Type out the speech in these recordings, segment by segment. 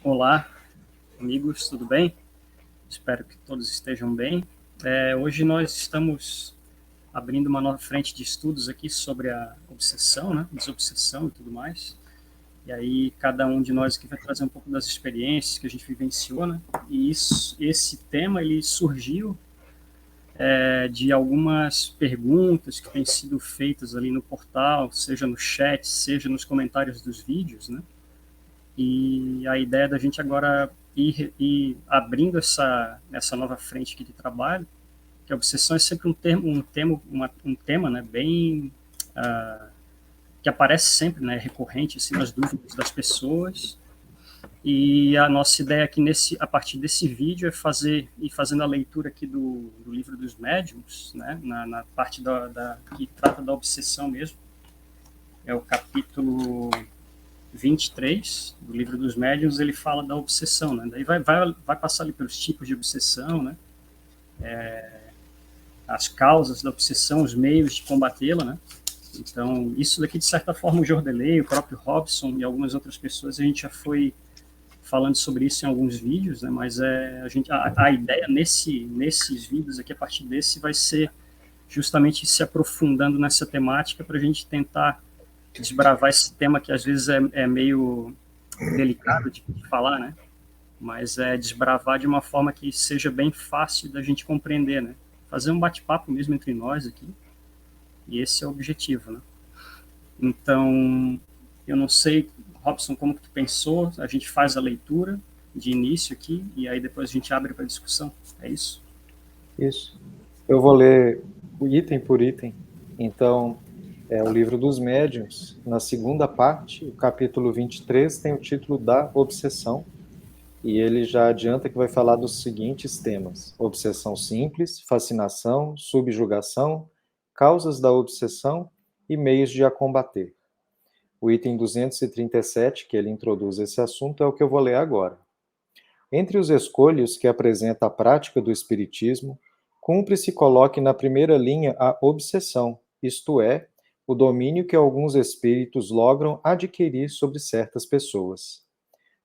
Olá, amigos, tudo bem? Espero que todos estejam bem. Hoje nós estamos abrindo uma nova frente de estudos aqui sobre a obsessão, né? Desobsessão e tudo mais. E aí cada um de nós aqui vai trazer um pouco das experiências que a gente vivenciou, né? E esse tema ele surgiu de algumas perguntas que têm sido feitas ali no portal, seja no chat, seja nos comentários dos vídeos, né? E a ideia da gente agora ir abrindo essa nova frente aqui de trabalho, que a obsessão é sempre um tema né, bem que aparece sempre, né, recorrente assim, nas dúvidas das pessoas. E a nossa ideia aqui a partir desse vídeo é ir fazendo a leitura aqui do livro dos médiuns, né, na parte que trata da obsessão mesmo. É o capítulo 23 do livro dos médiuns, ele fala da obsessão, né? Daí vai passar ali pelos tipos de obsessão, né? As causas da obsessão, os meios de combatê-la, né? Então, isso daqui, de certa forma, o Jordelei, o próprio Robson e algumas outras pessoas, a gente já foi falando sobre isso em alguns vídeos, né? Mas a ideia nesses vídeos aqui, a partir desse, vai ser justamente se aprofundando nessa temática para a gente tentar desbravar esse tema que às vezes é meio delicado de falar, né? Mas é desbravar de uma forma que seja bem fácil da gente compreender, né? Fazer um bate-papo mesmo entre nós aqui, e esse é o objetivo, né? Então, eu não sei, Robson, como que tu pensou, a gente faz a leitura de início aqui, e aí depois a gente abre para discussão, é isso? Isso. Eu vou ler item por item. Então, é o livro dos médiuns. Na segunda parte, o capítulo 23 tem o título da obsessão. E ele já adianta que vai falar dos seguintes temas: obsessão simples, fascinação, subjugação, causas da obsessão e meios de a combater. O item 237, que ele introduz esse assunto, é o que eu vou ler agora. Entre os escolhos que apresenta a prática do espiritismo, cumpre se coloque na primeira linha a obsessão, isto é, o domínio que alguns espíritos logram adquirir sobre certas pessoas.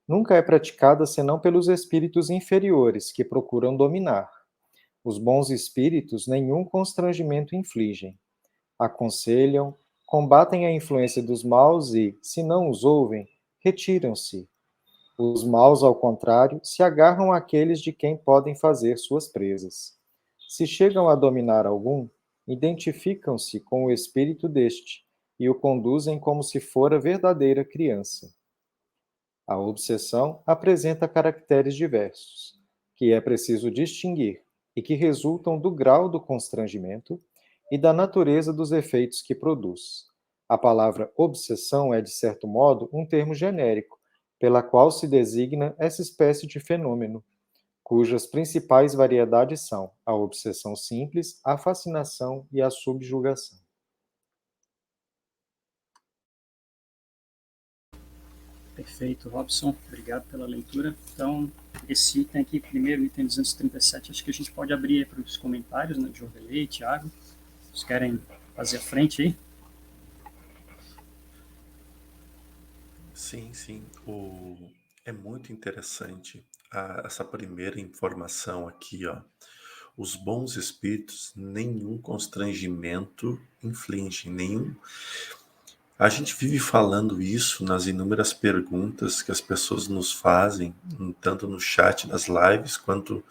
Nunca é praticada senão pelos espíritos inferiores, que procuram dominar. Os bons espíritos nenhum constrangimento infligem. Aconselham, combatem a influência dos maus e, se não os ouvem, retiram-se. Os maus, ao contrário, se agarram àqueles de quem podem fazer suas presas. Se chegam a dominar algum, identificam-se com o espírito deste e o conduzem como se fora verdadeira criança. A obsessão apresenta caracteres diversos, que é preciso distinguir e que resultam do grau do constrangimento e da natureza dos efeitos que produz. A palavra obsessão é, de certo modo, um termo genérico, pela qual se designa essa espécie de fenômeno, cujas principais variedades são a obsessão simples, a fascinação e a subjugação. Perfeito, Robson, obrigado pela leitura. Então, esse item aqui, primeiro, item 237, acho que a gente pode abrir para os comentários, né, de Jordelei, Thiago, vocês querem fazer a frente aí? Sim, sim. É muito interessante essa primeira informação aqui, ó. Os bons espíritos nenhum constrangimento infligem, nenhum. A gente vive falando isso nas inúmeras perguntas que as pessoas nos fazem, tanto no chat das lives quanto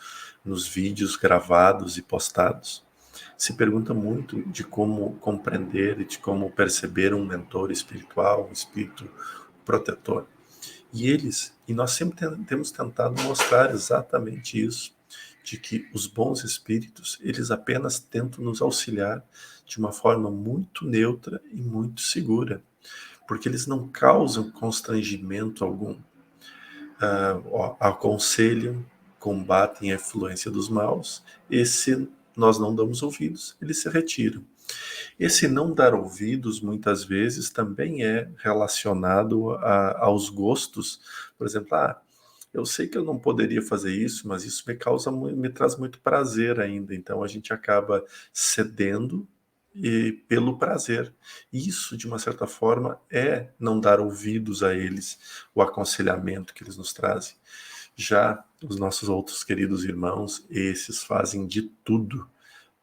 nos vídeos gravados e postados. Se pergunta muito de como compreender e de como perceber um mentor espiritual, um espírito protetor. E nós sempre temos tentado mostrar exatamente isso, de que os bons espíritos, eles apenas tentam nos auxiliar de uma forma muito neutra e muito segura, porque eles não causam constrangimento algum. Aconselham, combatem a influência dos maus, e se nós não damos ouvidos, eles se retiram. Esse não dar ouvidos, muitas vezes, também é relacionado aos gostos. Por exemplo, eu sei que eu não poderia fazer isso, mas isso me traz muito prazer ainda. Então a gente acaba cedendo e pelo prazer. Isso, de uma certa forma, é não dar ouvidos a eles, o aconselhamento que eles nos trazem. Já os nossos outros queridos irmãos, esses fazem de tudo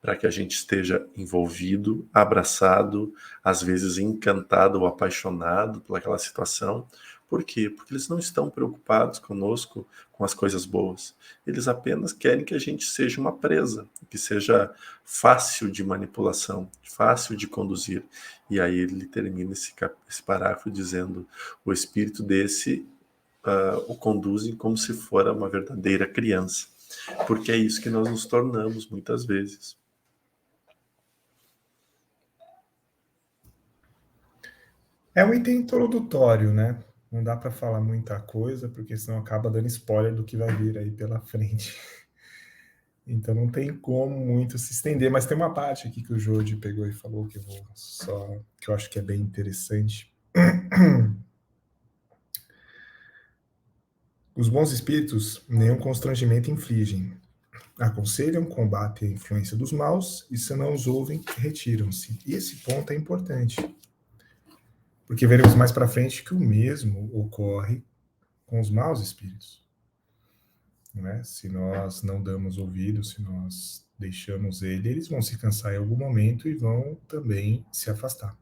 para que a gente esteja envolvido, abraçado, às vezes encantado ou apaixonado por aquela situação. Por quê? Porque eles não estão preocupados conosco com as coisas boas. Eles apenas querem que a gente seja uma presa, que seja fácil de manipulação, fácil de conduzir. E aí ele termina esse parágrafo dizendo: o espírito desse o conduzem como se fora uma verdadeira criança. Porque é isso que nós nos tornamos muitas vezes. É um item introdutório, né? Não dá para falar muita coisa, porque senão acaba dando spoiler do que vai vir aí pela frente. Então não tem como muito se estender, mas tem uma parte aqui que o Jorge pegou e falou que eu acho que é bem interessante. Os bons espíritos nenhum constrangimento infligem. Aconselham, combatem a influência dos maus, e se não os ouvem, retiram-se. E esse ponto é importante, porque veremos mais para frente que o mesmo ocorre com os maus espíritos. Não é? Se nós não damos ouvido, se nós deixamos eles vão se cansar em algum momento e vão também se afastar.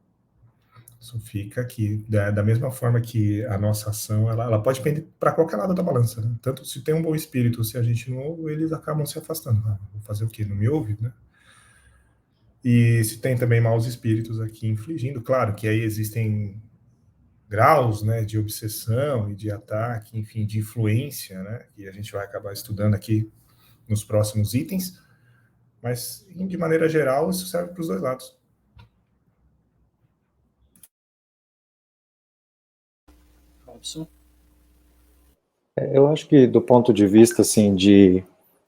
Isso fica aqui, da mesma forma que a nossa ação, ela pode pender para qualquer lado da balança, né? Tanto se tem um bom espírito, se a gente não ouve, eles acabam se afastando. Vou fazer o quê? Não me ouve, né? E se tem também maus espíritos aqui infligindo, claro que aí existem graus, né, de obsessão e de ataque, enfim, de influência, né, que a gente vai acabar estudando aqui nos próximos itens, mas, de maneira geral, isso serve para os dois lados. Robson? Eu acho que do ponto de vista assim, de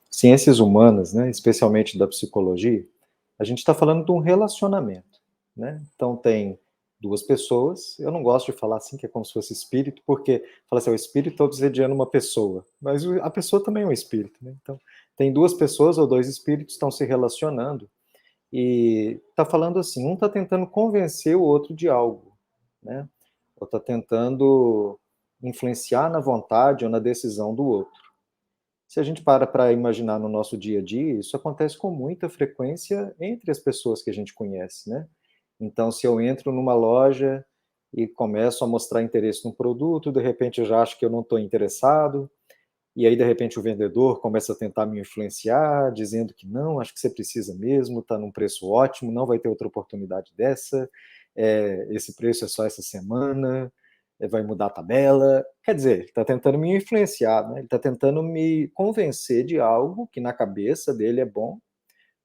ciências humanas, né, especialmente da psicologia, a gente está falando de um relacionamento, né? Então tem duas pessoas, eu não gosto de falar assim que é como se fosse espírito, porque fala assim, o espírito está obsediando uma pessoa, mas a pessoa também é um espírito, né? Então tem duas pessoas ou dois espíritos estão se relacionando e está falando assim, um está tentando convencer o outro de algo, né? Ou está tentando influenciar na vontade ou na decisão do outro. Se a gente para imaginar no nosso dia a dia, isso acontece com muita frequência entre as pessoas que a gente conhece, né? Então, se eu entro numa loja e começo a mostrar interesse num produto, de repente eu já acho que eu não estou interessado, e aí de repente o vendedor começa a tentar me influenciar, dizendo que não, acho que você precisa mesmo, está num preço ótimo, não vai ter outra oportunidade dessa, esse preço é só essa semana, vai mudar a tabela. Quer dizer, ele está tentando me influenciar, né? Ele está tentando me convencer de algo que na cabeça dele é bom,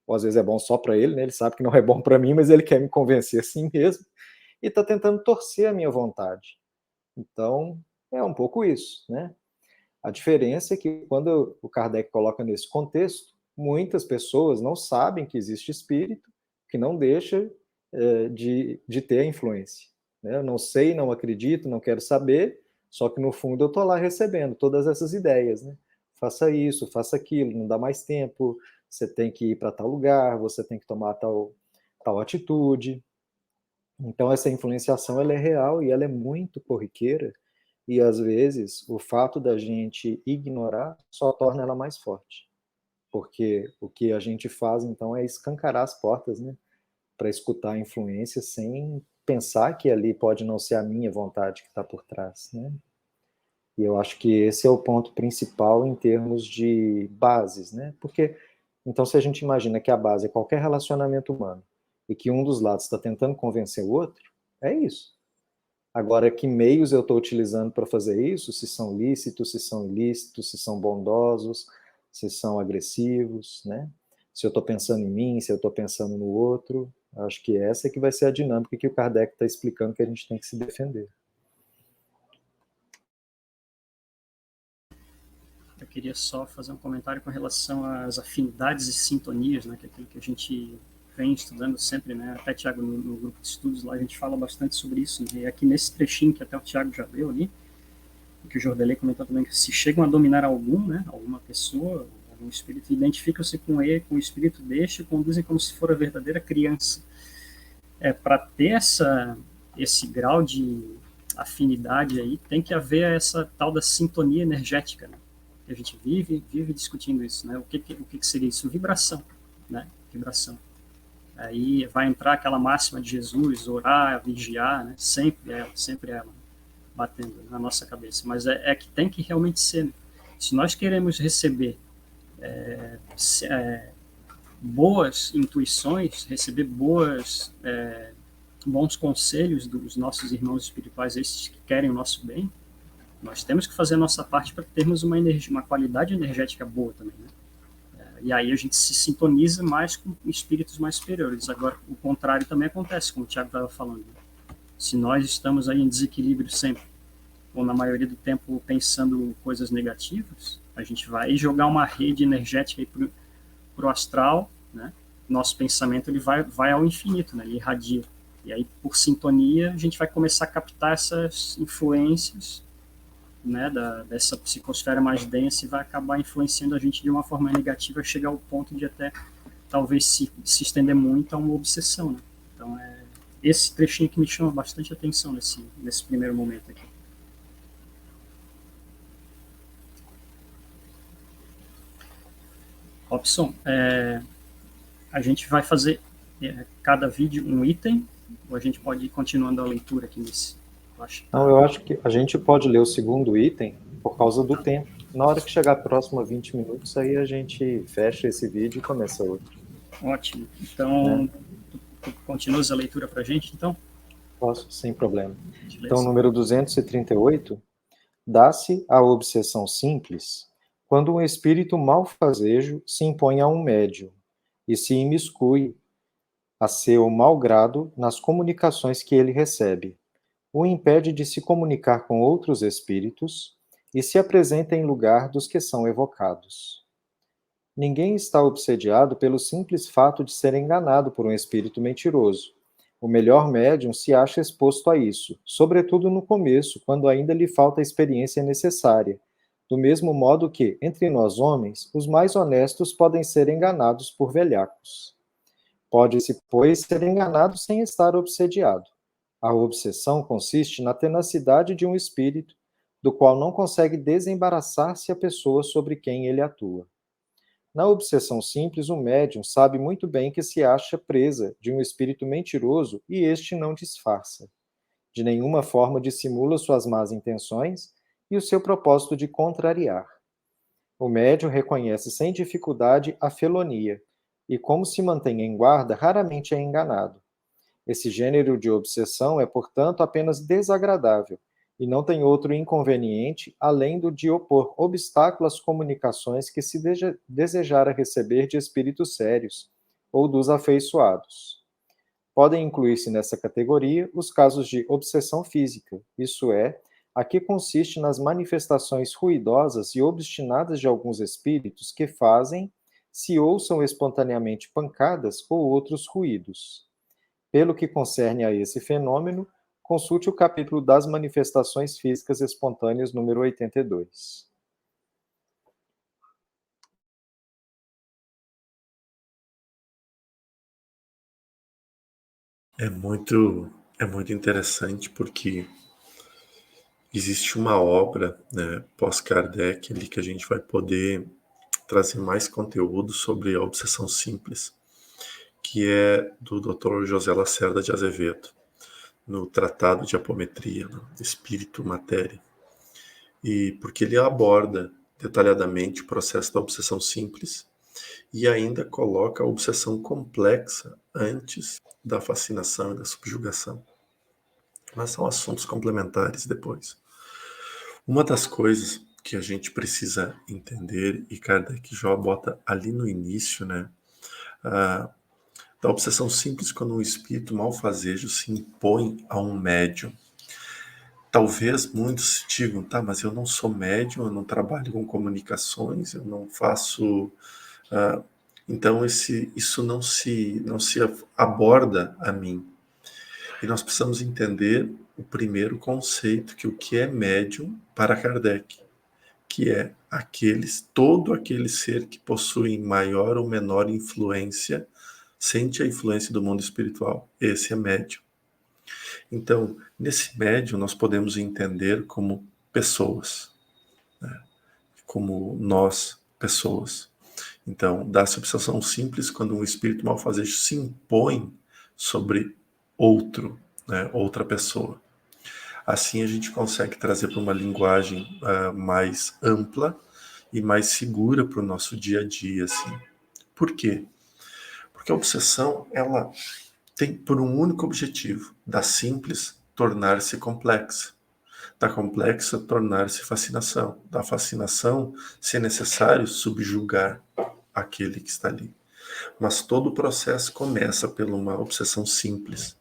ou às vezes é bom só para ele, né? Ele sabe que não é bom para mim, mas ele quer me convencer assim mesmo, e está tentando torcer a minha vontade. Então, é um pouco isso, né? A diferença é que quando o Kardec coloca nesse contexto, muitas pessoas não sabem que existe espírito, que não deixa de ter a influência. Né? Eu não sei, não acredito, não quero saber, só que no fundo eu estou lá recebendo todas essas ideias. Né? Faça isso, faça aquilo, não dá mais tempo, você tem que ir para tal lugar, você tem que tomar tal atitude. Então essa influenciação ela é real e ela é muito corriqueira, e às vezes o fato da gente ignorar só torna ela mais forte, porque o que a gente faz então é escancarar as portas, né, para escutar a influência sem pensar que ali pode não ser a minha vontade que está por trás, né? E eu acho que esse é o ponto principal em termos de bases, né? Porque então se a gente imagina que a base é qualquer relacionamento humano e que um dos lados está tentando convencer o outro, é isso. Agora, que meios eu estou utilizando para fazer isso? Se são lícitos, se são ilícitos, se são bondosos, se são agressivos, né? Se eu estou pensando em mim, se eu estou pensando no outro. Acho que essa é que vai ser a dinâmica que o Kardec está explicando que a gente tem que se defender. Eu queria só fazer um comentário com relação às afinidades e sintonias, né, que é aquilo que a gente vem estudando sempre, né, até, Tiago, no grupo de estudos lá a gente fala bastante sobre isso, né, e aqui nesse trechinho que até o Tiago já leu ali, que o Jordelei comentou também, que se chegam a dominar algum, né, alguma pessoa, algum espírito, identificam-se com ele, com o espírito deste e conduzem como se for a verdadeira criança. para ter esse grau de afinidade aí, tem que haver essa tal da sintonia energética, né? A gente vive discutindo isso, né? O que seria isso? Vibração, né? Vibração. Aí vai entrar aquela máxima de Jesus, orar, vigiar, né? Sempre ela, batendo na nossa cabeça. Mas é que tem que realmente ser. Se nós queremos receber boas intuições, receber bons conselhos dos nossos irmãos espirituais, esses que querem o nosso bem, nós temos que fazer a nossa parte para termos uma qualidade energética boa também, né? E aí a gente se sintoniza mais com espíritos mais superiores. Agora, o contrário também acontece, como o Tiago estava falando, né? Se nós estamos aí em desequilíbrio sempre, ou na maioria do tempo pensando coisas negativas, a gente vai jogar uma rede energética aí para o astral, né? Nosso pensamento ele vai ao infinito, né? Ele irradia. E aí, por sintonia, a gente vai começar a captar essas influências, né, dessa psicosfera mais densa, e vai acabar influenciando a gente de uma forma negativa, chegar ao ponto de até talvez se estender muito a uma obsessão, né? Então é esse trechinho que me chama bastante atenção nesse primeiro momento aqui. Robson, a gente vai fazer cada vídeo um item, ou a gente pode ir continuando a leitura aqui nesse? Não, eu acho que a gente pode ler o segundo item por causa do tempo. Na hora que chegar próximo a 20 minutos, aí a gente fecha esse vídeo e começa outro. Ótimo. Então, tu continuas a leitura para a gente, então? Posso, sem problema. Então, número 238, dá-se a obsessão simples quando um espírito malfazejo se impõe a um médium e se imiscui a seu mau grado nas comunicações que ele recebe, o impede de se comunicar com outros espíritos e se apresenta em lugar dos que são evocados. Ninguém está obsediado pelo simples fato de ser enganado por um espírito mentiroso. O melhor médium se acha exposto a isso, sobretudo no começo, quando ainda lhe falta a experiência necessária. Do mesmo modo que, entre nós homens, os mais honestos podem ser enganados por velhacos. Pode-se, pois, ser enganado sem estar obsediado. A obsessão consiste na tenacidade de um espírito, do qual não consegue desembaraçar-se a pessoa sobre quem ele atua. Na obsessão simples, o médium sabe muito bem que se acha presa de um espírito mentiroso e este não disfarça. De nenhuma forma dissimula suas más intenções e o seu propósito de contrariar. O médium reconhece sem dificuldade a felonia e, como se mantém em guarda, raramente é enganado. Esse gênero de obsessão é, portanto, apenas desagradável e não tem outro inconveniente além do de opor obstáculo às comunicações que se desejara receber de espíritos sérios ou dos afeiçoados. Podem incluir-se nessa categoria os casos de obsessão física, isso é, a que consiste nas manifestações ruidosas e obstinadas de alguns espíritos que fazem, se ouçam espontaneamente pancadas ou outros ruídos. Pelo que concerne a esse fenômeno, consulte o capítulo das manifestações físicas espontâneas, número 82. É muito interessante porque existe uma obra, né, pós-Kardec ali que a gente vai poder trazer mais conteúdo sobre a obsessão simples, que é do Dr. José Lacerda de Azevedo, no Tratado de Apometria, no Espírito Matéria. E porque ele aborda detalhadamente o processo da obsessão simples e ainda coloca a obsessão complexa antes da fascinação e da subjugação. Mas são assuntos complementares depois. Uma das coisas que a gente precisa entender, e Kardec já bota ali no início, né, da obsessão simples quando um espírito malfazejo se impõe a um médium. Talvez muitos digam, tá, mas eu não sou médium, eu não trabalho com comunicações, eu não faço... então isso não se aborda a mim. E nós precisamos entender o primeiro conceito, que o que é médium para Kardec, que é todo aquele ser que possui maior ou menor influência sente a influência do mundo espiritual. Esse é médium. Então, nesse médium, nós podemos entender como pessoas, né? Como nós, pessoas. Então, dá-se obsessão simples quando um espírito malfazejo se impõe sobre outro, né, outra pessoa. Assim a gente consegue trazer para uma linguagem mais ampla e mais segura para o nosso dia a dia. Assim. Por quê? Porque a obsessão, ela tem por um único objetivo, da simples tornar-se complexa, da complexa tornar-se fascinação, da fascinação, se necessário, subjugar aquele que está ali. Mas todo o processo começa por uma obsessão simples,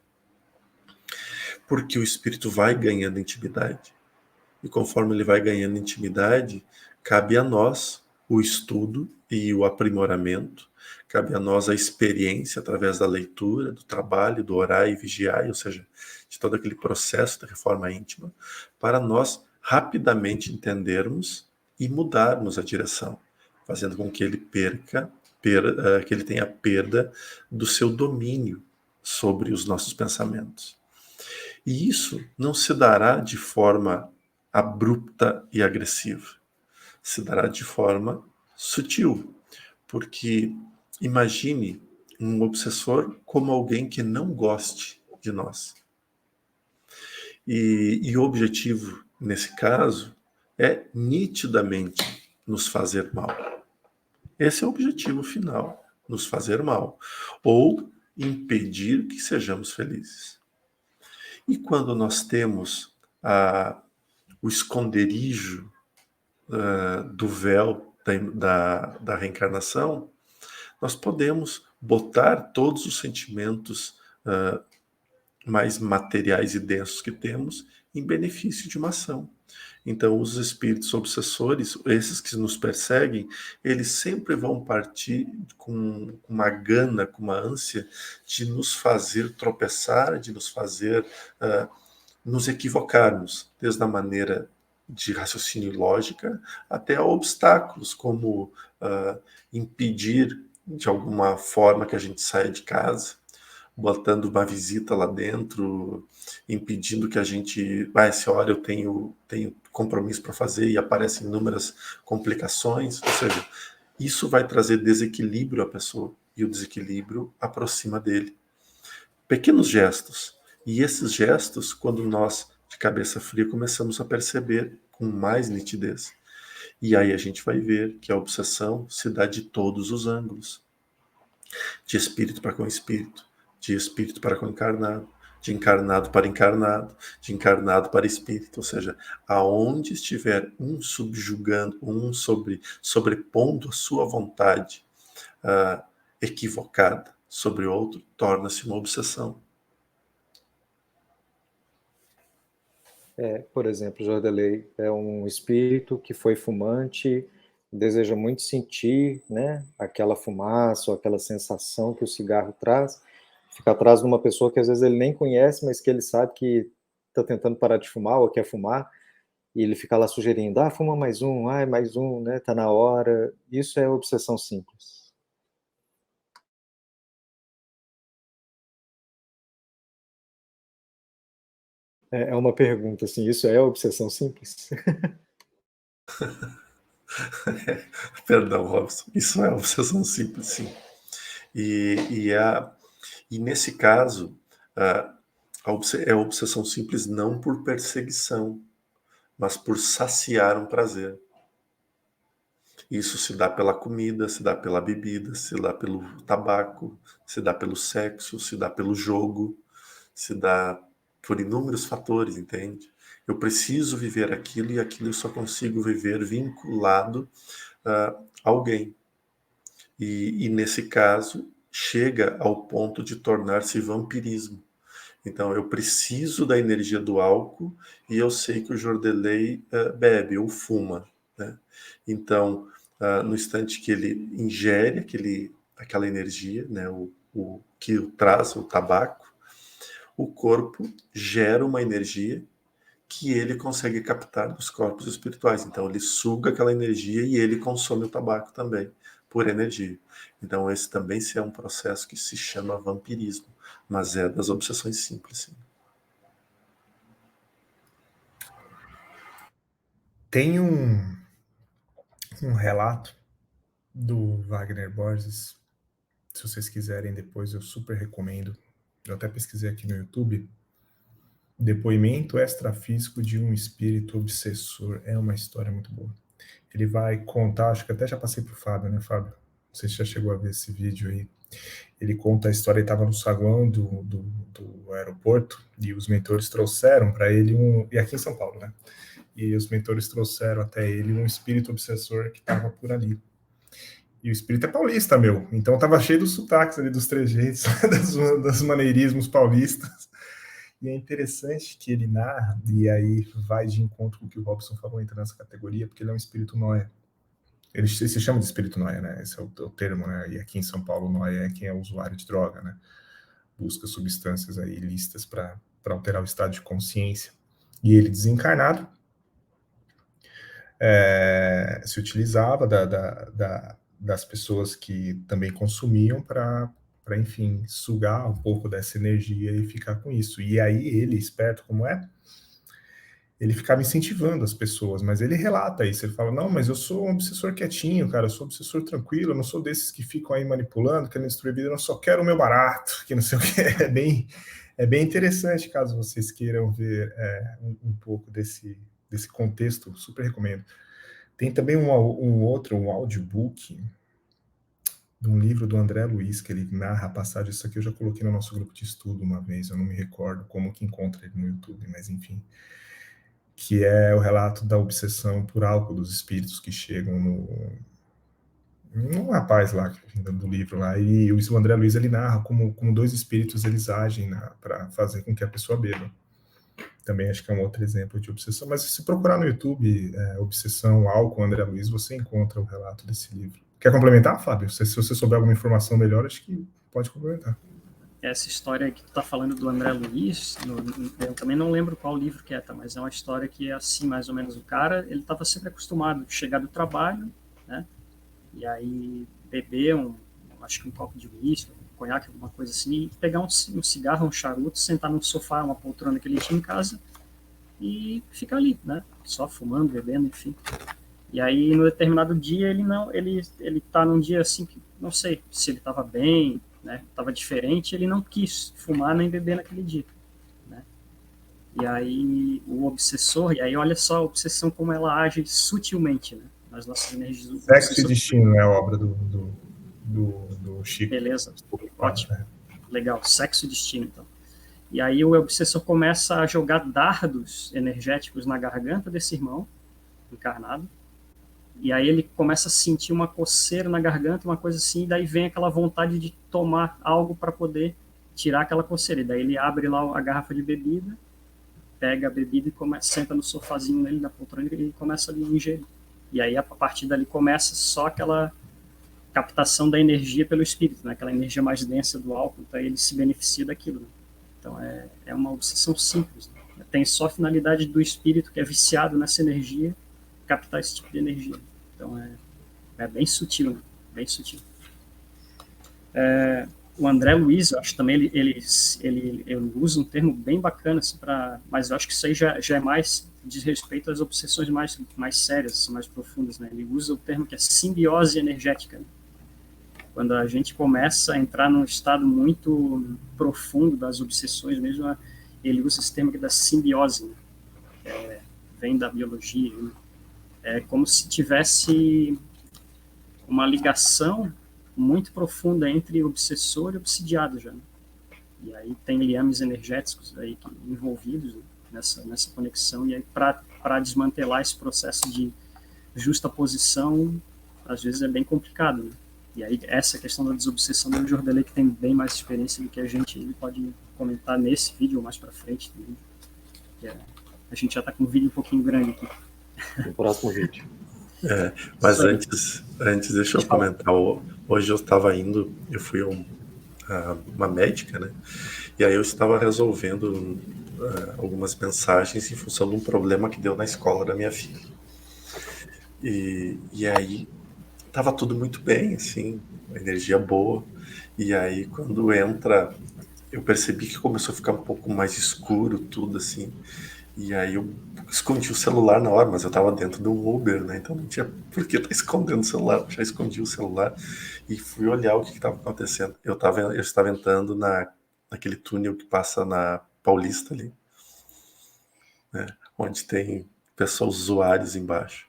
porque o espírito vai ganhando intimidade. E conforme ele vai ganhando intimidade, cabe a nós o estudo e o aprimoramento, cabe a nós a experiência através da leitura, do trabalho, do orar e vigiar, ou seja, de todo aquele processo da reforma íntima, para nós rapidamente entendermos e mudarmos a direção, fazendo com que ele que ele tenha perda do seu domínio sobre os nossos pensamentos. E isso não se dará de forma abrupta e agressiva. Se dará de forma sutil. Porque imagine um obsessor como alguém que não goste de nós. E o objetivo, nesse caso, é nitidamente nos fazer mal. Esse é o objetivo final, nos fazer mal. Ou impedir que sejamos felizes. E quando nós temos o esconderijo do véu da reencarnação, nós podemos botar todos os sentimentos mais materiais e densos que temos em benefício de uma ação. Então, os espíritos obsessores, esses que nos perseguem, eles sempre vão partir com uma gana, com uma ânsia de nos fazer tropeçar, de nos fazer nos equivocarmos, desde a maneira de raciocínio e lógica até a obstáculos, como impedir de alguma forma que a gente saia de casa, botando uma visita lá dentro, impedindo que a gente... se olha, eu tenho compromisso para fazer e aparecem inúmeras complicações. Ou seja, isso vai trazer desequilíbrio à pessoa e o desequilíbrio aproxima dele. Pequenos gestos. E esses gestos, quando nós, de cabeça fria, começamos a perceber com mais nitidez. E aí a gente vai ver que a obsessão se dá de todos os ângulos. De espírito para com espírito, de espírito para com encarnado, de encarnado para encarnado, de encarnado para espírito. Ou seja, aonde estiver um subjugando, um sobrepondo a sua vontade equivocada sobre o outro, torna-se uma obsessão. Por exemplo, Jordelei é um espírito que foi fumante, deseja muito sentir, né, aquela fumaça ou aquela sensação que o cigarro traz, fica atrás de uma pessoa que às vezes ele nem conhece, mas que ele sabe que está tentando parar de fumar ou quer fumar, e ele fica lá sugerindo, fuma mais um, mais um, né, tá na hora. Isso é obsessão simples. É uma pergunta, assim, isso é obsessão simples? Perdão, Robson, isso é obsessão simples, sim. E nesse caso, é obsessão simples não por perseguição, mas por saciar um prazer. Isso se dá pela comida, se dá pela bebida, se dá pelo tabaco, se dá pelo sexo, se dá pelo jogo, se dá por inúmeros fatores, entende? Eu preciso viver aquilo e aquilo eu só consigo viver vinculado a alguém. E nesse caso, chega ao ponto de tornar-se vampirismo. Então, eu preciso da energia do álcool e eu sei que o Jordelei bebe ou fuma, né? Então, no instante que ele ingere aquela energia, né, o que traz o tabaco, o corpo gera uma energia que ele consegue captar dos corpos espirituais. Então, ele suga aquela energia e ele consome o tabaco também. por energia. Então esse também é um processo que se chama vampirismo, mas é das obsessões simples. Sim. Tem um relato do Wagner Borges, se vocês quiserem depois, eu super recomendo. Eu até pesquisei aqui no YouTube. Depoimento extrafísico de um espírito obsessor. É uma história muito boa. Ele vai contar, acho que até já passei pro Fábio, né, Fábio? Não sei se já chegou a ver esse vídeo aí. Ele conta a história, ele estava no saguão do aeroporto e os mentores trouxeram para ele e aqui em São Paulo, né? E os mentores trouxeram até ele um espírito obsessor que estava por ali. E o espírito é paulista, meu. Então tava cheio dos sotaques ali, dos trejeitos, dos maneirismos paulistas. E é interessante que ele narra, e aí vai de encontro com o que o Robson falou, entra nessa categoria, porque ele é um espírito nóia. Ele se chama de espírito nóia, né? Esse é o termo, né? E aqui em São Paulo, nóia é quem é usuário de droga, né? Busca substâncias aí ilícitas para alterar o estado de consciência. E ele, desencarnado, se utilizava das pessoas que também consumiam para, enfim, sugar um pouco dessa energia e ficar com isso. E aí ele, esperto como é, ele ficava incentivando as pessoas, mas ele relata isso, ele fala, não, mas eu sou um obsessor quietinho, cara, eu sou um obsessor tranquilo, eu não sou desses que ficam aí manipulando, querendo destruir a vida, eu só quero o meu barato, que não sei o que, é bem interessante, caso vocês queiram ver um pouco desse contexto, super recomendo. Tem também um audiobook de um livro do André Luiz, que ele narra a passagem, isso aqui eu já coloquei no nosso grupo de estudo uma vez, eu não me recordo como que encontra ele no YouTube, mas enfim, que é o relato da obsessão por álcool dos espíritos que chegam num rapaz lá, do livro lá, e o André Luiz, ele narra como dois espíritos eles agem para fazer com que a pessoa beba. Também acho que é um outro exemplo de obsessão, mas se procurar no YouTube, obsessão, álcool, André Luiz, você encontra o relato desse livro. Quer complementar, Fábio? Se você souber alguma informação melhor, acho que pode complementar. Essa história que tu tá falando do André Luiz, eu também não lembro qual livro que é, tá? Mas é uma história que é assim, mais ou menos, o cara, ele estava sempre acostumado a chegar do trabalho, né? E aí beber acho que um copo de uísque, um conhaque, alguma coisa assim, e pegar um cigarro, um charuto, sentar num sofá, uma poltrona que ele tinha em casa e ficar ali, né? Só fumando, bebendo, enfim. E aí, no determinado dia, ele tá num dia assim que não sei se ele estava bem, né? Tava diferente, ele não quis fumar nem beber naquele dia, né? E aí o obsessor, e aí olha só a obsessão como ela age sutilmente, né? Nas nossas energias. Sexo e Destino é a obra do Chico. Beleza, ótimo, legal, Sexo e Destino, então. E aí o obsessor começa a jogar dardos energéticos na garganta desse irmão encarnado. E aí ele começa a sentir uma coceira na garganta, uma coisa assim, e daí vem aquela vontade de tomar algo para poder tirar aquela coceira. E daí ele abre lá a garrafa de bebida, pega a bebida e senta no sofazinho nele, na poltrona, e começa ali a ingerir. E aí, a partir dali, começa só aquela captação da energia pelo espírito, né? Aquela energia mais densa do álcool, então ele se beneficia daquilo. Né? Então é uma obsessão simples. Né? Tem só a finalidade do espírito que é viciado nessa energia, captar esse tipo de energia. Então é bem sutil, né? Bem sutil. O André Luiz, eu acho também, ele usa um termo bem bacana, assim, mas eu acho que isso aí já é mais diz respeito às obsessões mais sérias, mais profundas, né? Ele usa o termo que é simbiose energética. Né? Quando a gente começa a entrar num estado muito profundo das obsessões mesmo, ele usa esse termo que é da simbiose, né? Vem da biologia, né? É como se tivesse uma ligação muito profunda entre obsessor e obsidiado já. Né? E aí tem liames energéticos aí envolvidos, né? nessa conexão, e aí para desmantelar esse processo de justa posição, às vezes é bem complicado. Né? E aí essa questão da desobsessão do Jordelê, que tem bem mais experiência do que a gente, ele pode comentar nesse vídeo ou mais para frente. A gente já está com um vídeo um pouquinho grande aqui. No próximo vídeo. Mas antes deixa eu comentar. Hoje eu estava eu fui uma médica, né? E aí eu estava resolvendo algumas mensagens em função de um problema que deu na escola da minha filha. E aí tava tudo muito bem, assim, uma energia boa. E aí, quando entra, eu percebi que começou a ficar um pouco mais escuro tudo, assim. E aí eu escondi o celular na hora, mas eu tava dentro de um Uber, né? Então não tinha por que estar escondendo o celular. Eu já escondi o celular e fui olhar o que estava acontecendo. Eu estava entrando naquele túnel que passa na Paulista ali, né? Onde tem pessoas usuários embaixo.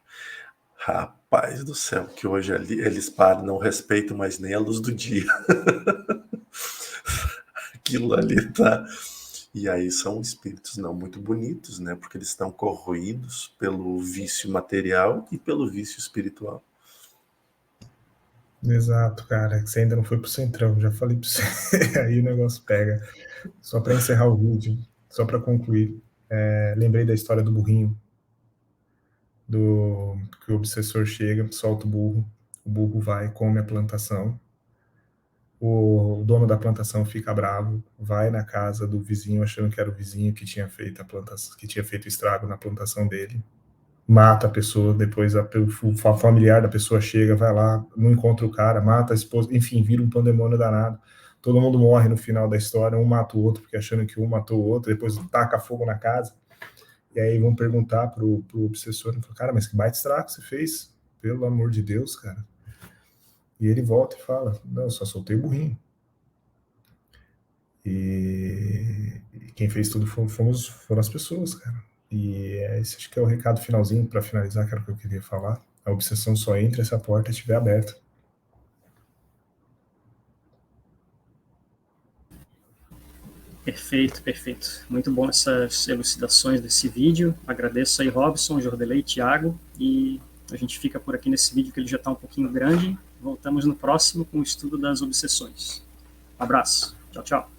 Rapaz do céu, que hoje ali eles param, não respeitam mais nem a luz do dia. Aquilo ali tá. E aí são espíritos não muito bonitos, né? Porque eles estão corroídos pelo vício material e pelo vício espiritual. Exato, cara. Você ainda não foi pro Centrão, já falei pra você. Aí o negócio pega. Só para encerrar o vídeo, só para concluir, lembrei da história do burrinho, que o obsessor chega, solta o burro vai, come a plantação, o dono da plantação fica bravo, vai na casa do vizinho, achando que era o vizinho que tinha feito a plantação, que tinha feito estrago na plantação dele, mata a pessoa, depois o familiar da pessoa chega, vai lá, não encontra o cara, mata a esposa, enfim, vira um pandemônio danado. Todo mundo morre no final da história, um mata o outro, porque achando que um matou o outro, depois taca fogo na casa. E aí vão perguntar pro obsessor, cara, mas que baita estrago você fez? Pelo amor de Deus, cara. E ele volta e fala, não, só soltei o burrinho. E quem fez tudo foram as pessoas, cara. E esse acho que é o recado finalzinho, para finalizar, que era o que eu queria falar. A obsessão só entra se a porta estiver aberta. Perfeito, perfeito. Muito bom essas elucidações desse vídeo. Agradeço aí, Robson, Jordelei, Thiago. E a gente fica por aqui nesse vídeo, que ele já está um pouquinho grande. Voltamos no próximo com o estudo das obsessões. Um abraço. Tchau, tchau.